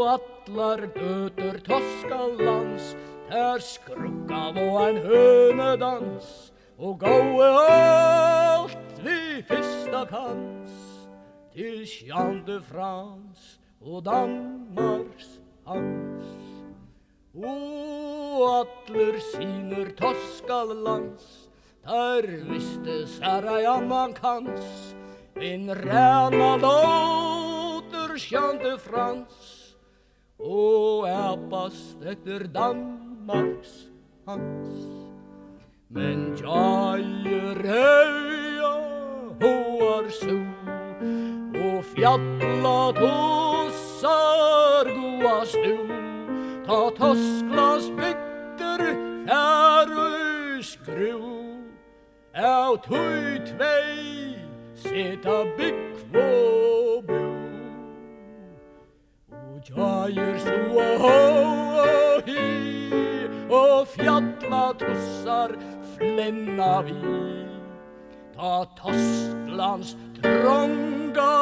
allar götur Toskalands, der skrukka var en hönedans, och gåe allt vi fyrsta kans, till Jean Frans och Danmarks Hans. Och allir siner Toskalands, där visste Sarajan man kans, en räna låter Jean Frans, och äpast efter Danmarks Hans. Men jag höja hoar sol, och fjalla tossar goa stol, ta Tosklands bygder färöisk gro, av tog tvei seta byggvå bo. Och jag så och hi, och fjalla tossar flänna vi, ta Tosklands trånga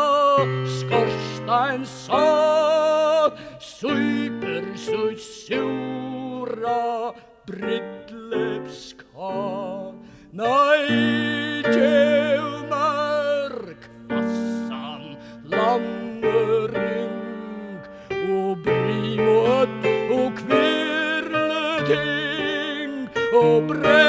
skorsteinsal, super så sura brittlöpskal. Nej, djävmar kvassan lammering, och brim och ödd och kvirleting och brä